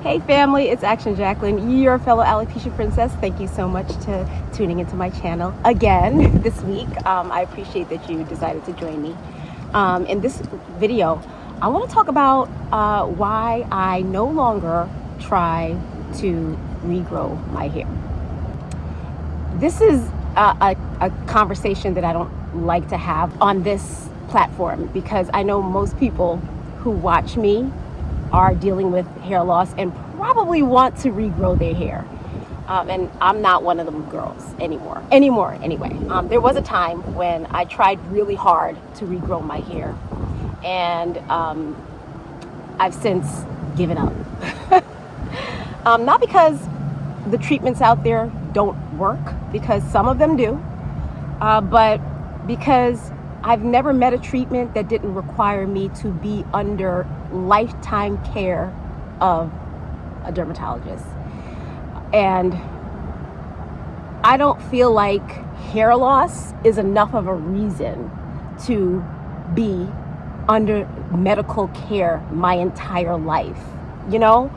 Hey family, it's Action Jacqueline, your fellow alopecia princess. Thank you so much to tuning into my channel again this week. I appreciate that you decided to join me. In this video, I want to talk about why I no longer try to regrow my hair. This is a conversation that I don't like to have on this platform because I know most people who watch me are dealing with hair loss and probably want to regrow their hair. And I'm not one of them girls anymore anyway. There was a time when I tried really hard to regrow my hair, and I've since given up. Not because the treatments out there don't work, because some of them do, but because I've never met a treatment that didn't require me to be under lifetime care of a dermatologist. And I don't feel like hair loss is enough of a reason to be under medical care my entire life. You know,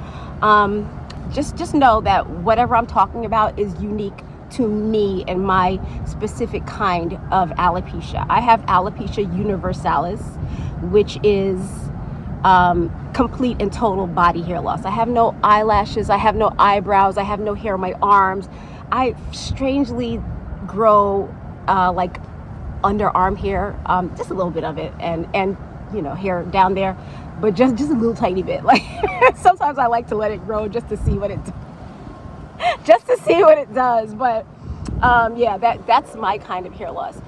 just know that whatever I'm talking about is unique to me and my specific kind of alopecia. I have alopecia universalis, which is complete and total body hair loss. I have no eyelashes, I have no eyebrows, I have no hair on my arms. I strangely grow like underarm hair, just a little bit of it, and you know, hair down there, but just a little tiny bit. Like sometimes I like to let it grow just to see what it does. But yeah, that's my kind of hair loss.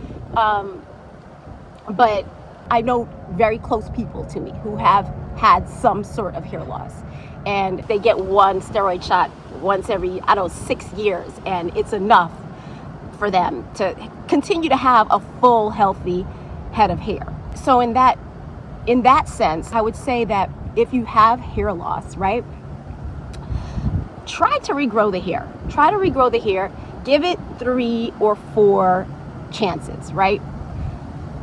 But I know very close people to me who have had some sort of hair loss, and they get one steroid shot once every, 6 years, and it's enough for them to continue to have a full, healthy head of hair. So in that sense, I would say that if you have hair loss, right, try to regrow the hair. Try to regrow the hair. Give it 3 or 4 chances, right?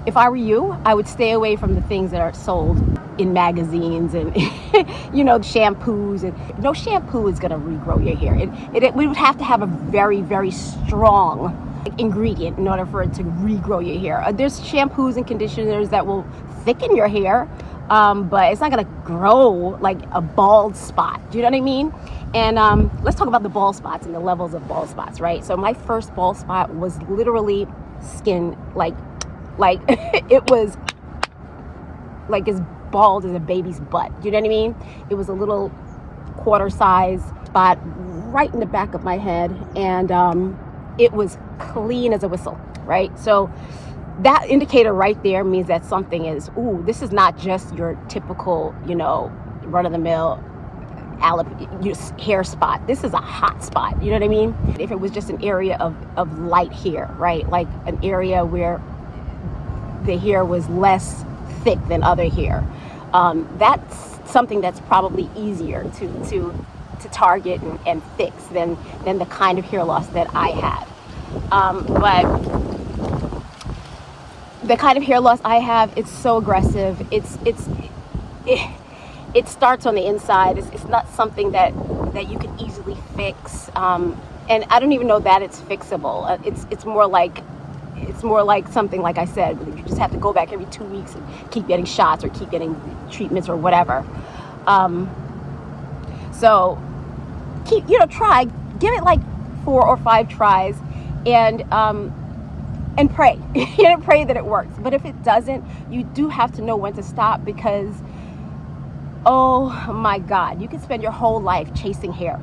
If I were you, I would stay away from the things that are sold in magazines and you know, shampoos. And no shampoo is going to regrow your hair. We would have to have a very, very strong ingredient in order for it to regrow your hair. There's shampoos and conditioners that will thicken your hair, but it's not going to grow like a bald spot. Do you know what I mean? And let's talk about the bald spots and the levels of bald spots, right? So my first bald spot was literally skin, like it was like as bald as a baby's butt. Do you know what I mean? It was a little quarter size spot right in the back of my head, and it was clean as a whistle, right? So that indicator right there means that something is, this is not just your typical, you know, run-of-the-mill hair spot. This is a hot spot. You know what I mean? If it was just an area of light hair, right? Like an area where the hair was less thick than other hair, that's something that's probably easier to target and fix than the kind of hair loss that I had. But the kind of hair loss I have, it's so aggressive. It starts on the inside. It's not something that you can easily fix. And I don't even know that it's fixable. It's more like something, like I said, you just have to go back every 2 weeks and keep getting shots or keep getting treatments or whatever. So try, give it like 4 or 5 tries, and pray. Pray that it works. But if it doesn't, you do have to know when to stop, because oh my God, you can spend your whole life chasing hair,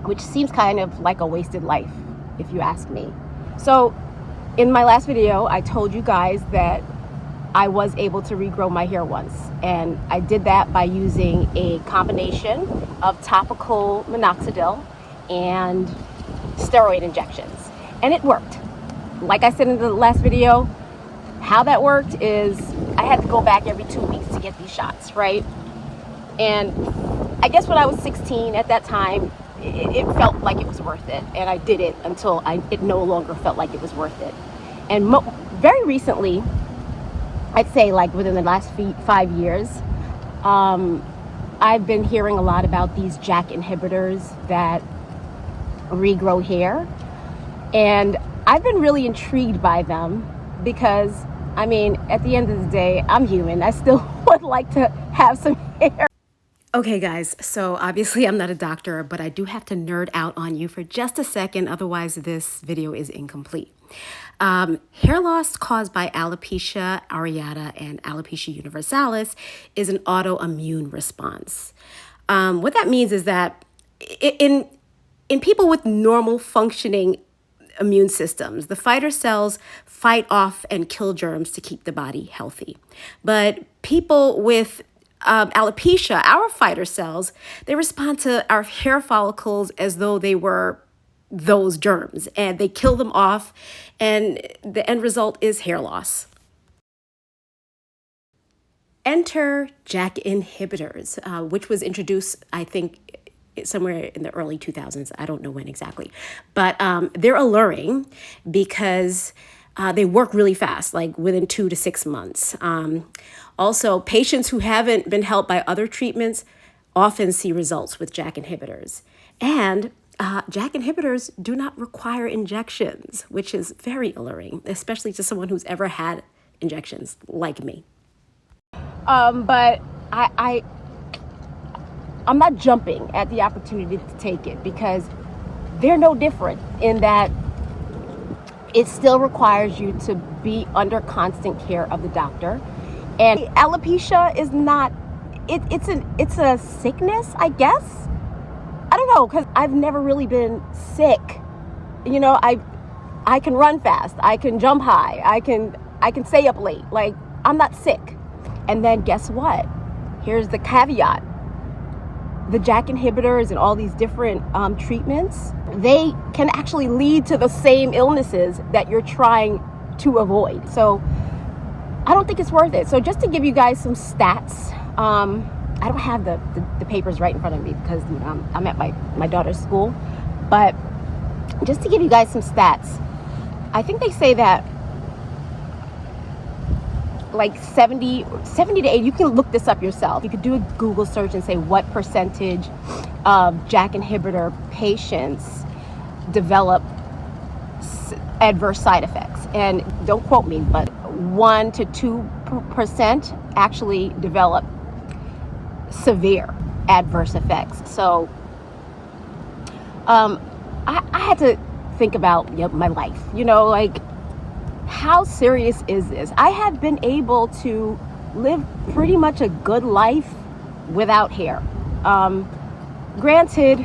which seems kind of like a wasted life, if you ask me. So in my last video, I told you guys that I was able to regrow my hair once, and I did that by using a combination of topical minoxidil and steroid injections, and it worked. Like I said in the last video, how that worked is I had to go back every 2 weeks to get these shots, right? And I guess when I was 16 at that time, it felt like it was worth it, and I did it until it no longer felt like it was worth it. And very recently, I'd say like within the last 5 years, I've been hearing a lot about these JAK inhibitors that regrow hair, and I've been really intrigued by them because, I mean, at the end of the day, I'm human. I still would like to have some hair. Okay, guys, so obviously I'm not a doctor, but I do have to nerd out on you for just a second, otherwise this video is incomplete. Hair loss caused by alopecia areata and alopecia universalis is an autoimmune response. What that means is that in people with normal functioning immune systems, the fighter cells fight off and kill germs to keep the body healthy. But people with alopecia, our fighter cells, they respond to our hair follicles as though they were those germs, and they kill them off, and the end result is hair loss. Enter JAK inhibitors, which was introduced, I think, somewhere in the early 2000s. I don't know when exactly, but they're alluring because they work really fast, like within 2 to 6 months. Also, patients who haven't been helped by other treatments often see results with JAK inhibitors. And JAK inhibitors do not require injections, which is very alluring, especially to someone who's ever had injections like me. But I'm not jumping at the opportunity to take it because they're no different in that it still requires you to be under constant care of the doctor. And alopecia is not, it's a sickness, I guess. I don't know, because I've never really been sick. You know, I can run fast, I can jump high, I can stay up late. Like, I'm not sick. And then guess what? Here's the caveat. The JAK inhibitors and all these different treatments, they can actually lead to the same illnesses that you're trying to avoid. So I don't think it's worth it. So just to give you guys some stats, I don't have the papers right in front of me because, you know, I'm at my daughter's school, but just to give you guys some stats, I think they say that like 70 to 80, you can look this up yourself. You could do a Google search and say what percentage of JAK inhibitor patients develop adverse side effects. And don't quote me, but 1 to 2% actually develop severe adverse effects. So I had to think about my life, you know, like, how serious is this? I have been able to live pretty much a good life without hair. Granted,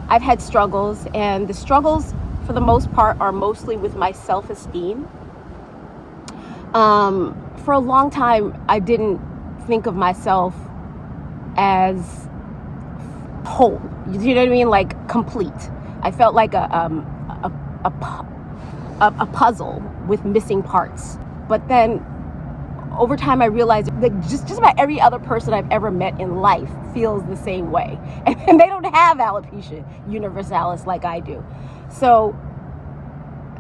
I've had struggles, and the struggles for the most part are mostly with my self-esteem. For a long time, I didn't think of myself as whole. You know what I mean? Like complete. I felt like a puzzle with missing parts. But then over time I realized that just about every other person I've ever met in life feels the same way. And they don't have alopecia universalis like I do. So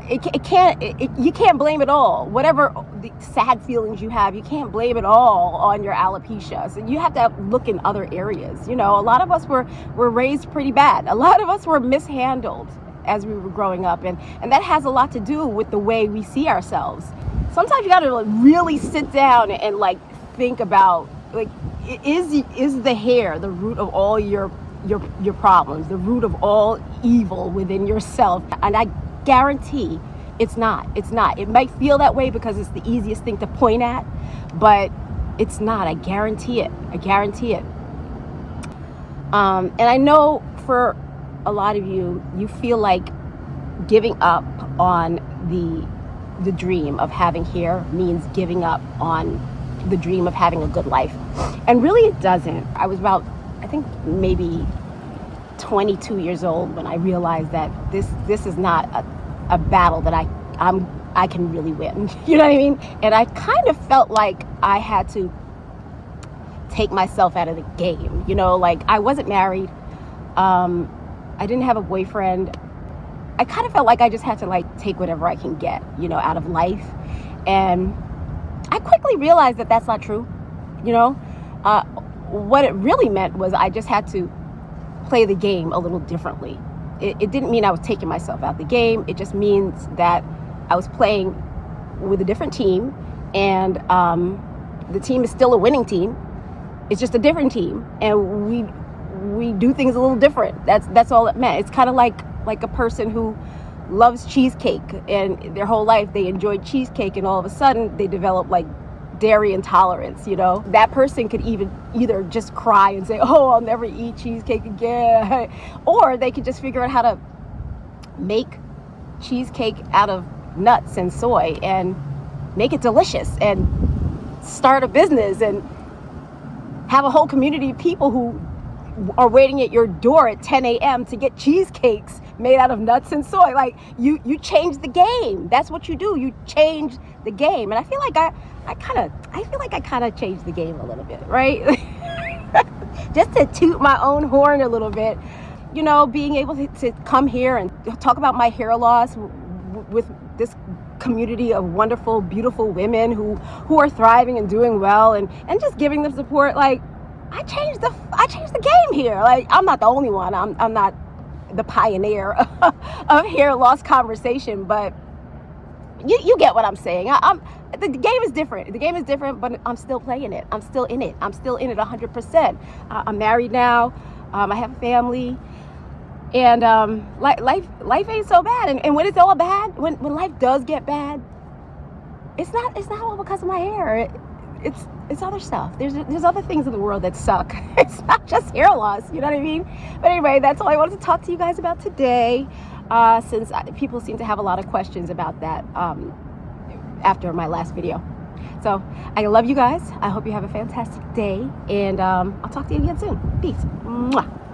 you can't blame it all. Whatever the sad feelings you have, you can't blame it all on your alopecia. So you have to look in other areas. You know, a lot of us were raised pretty bad. A lot of us were mishandled as we were growing up, and that has a lot to do with the way we see ourselves. Sometimes you gotta like really sit down and like think about, like, is the hair the root of all your problems, the root of all evil within yourself? And I guarantee it's not. It might feel that way because it's the easiest thing to point at, but it's not. I guarantee it. And I know for a lot of you feel like giving up on the dream of having hair means giving up on the dream of having a good life. And really it doesn't. I was about, I think maybe 22 years old when I realized that this is not a battle that I can really win. You know what I mean? And I kind of felt like I had to take myself out of the game. You know, like, I wasn't married. I didn't have a boyfriend. I kind of felt like I just had to like take whatever I can get, you know, out of life. And I quickly realized that that's not true. You know, what it really meant was I just had to play the game a little differently. It didn't mean I was taking myself out the game. It just means that I was playing with a different team, and the team is still a winning team. It's just a different team, and we do things a little different. That's all it meant. It's kind of like a person who loves cheesecake, and their whole life they enjoyed cheesecake, and all of a sudden they develop like dairy intolerance. That person could either just cry and say, oh, I'll never eat cheesecake again, or they could just figure out how to make cheesecake out of nuts and soy and make it delicious and start a business and have a whole community of people who are waiting at your door at 10 a.m. to get cheesecakes made out of nuts and soy. Like, you change the game. That's what you do. You change the game. And I feel like I kind of changed the game a little bit, right? Just to toot my own horn a little bit, being able to come here and talk about my hair loss with this community of wonderful, beautiful women who are thriving and doing well, and just giving them support. Like, I changed the game here. Like, I'm not the only one. I'm not the pioneer of hair loss conversation, but you get what I'm saying. The game is different. The game is different, but I'm still playing it. I'm still in it. I'm still in it 100%. I'm married now. I have a family, and life ain't so bad. And when it's all bad, when life does get bad, it's not all because of my hair. It's other stuff. There's other things in the world that suck. It's not just hair loss. You know what I mean? But anyway, that's all I wanted to talk to you guys about today. Since people seem to have a lot of questions about that after my last video. So I love you guys. I hope you have a fantastic day, and I'll talk to you again soon. Peace. Mwah.